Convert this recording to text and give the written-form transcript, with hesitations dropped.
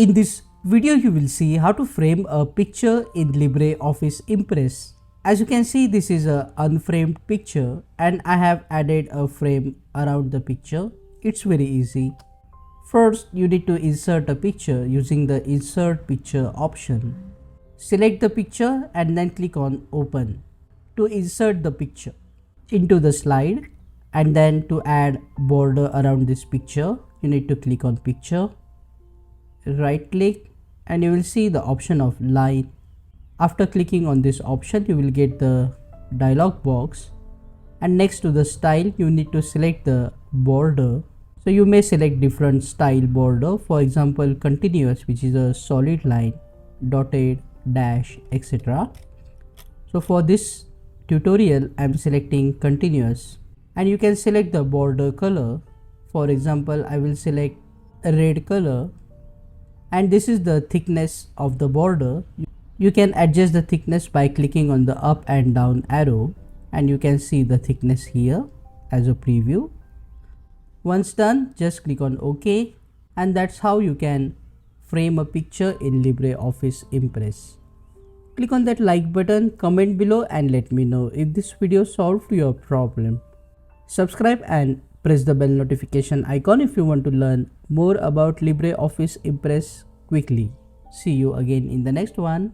In this video, you will see how to frame a picture in LibreOffice Impress. As you can see, this is an unframed picture and I have added a frame around the picture. It's very easy. First, you need to insert a picture using the Insert Picture option. Select the picture and then click on Open. To insert the picture into the slide and then to add border around this picture, you need to click on Picture, right click, and you will see the option of line. After clicking on this option, you will get the dialog box, and next to the style you need to select the border. So you may select different style border, for example continuous, which is a solid line, dotted, dash, etc. So for this tutorial I am selecting continuous, and you can select the border color. For example, I will select a red color, and this is the thickness of the border. You can adjust the thickness by clicking on the up and down arrow, and you can see the thickness here as a preview. Once done, just click on OK, and that's how you can frame a picture in LibreOffice Impress. Click on that like button, comment below and let me know if this video solved your problem. Subscribe and press the bell notification icon if you want to learn more about LibreOffice Impress quickly. See you again in the next one.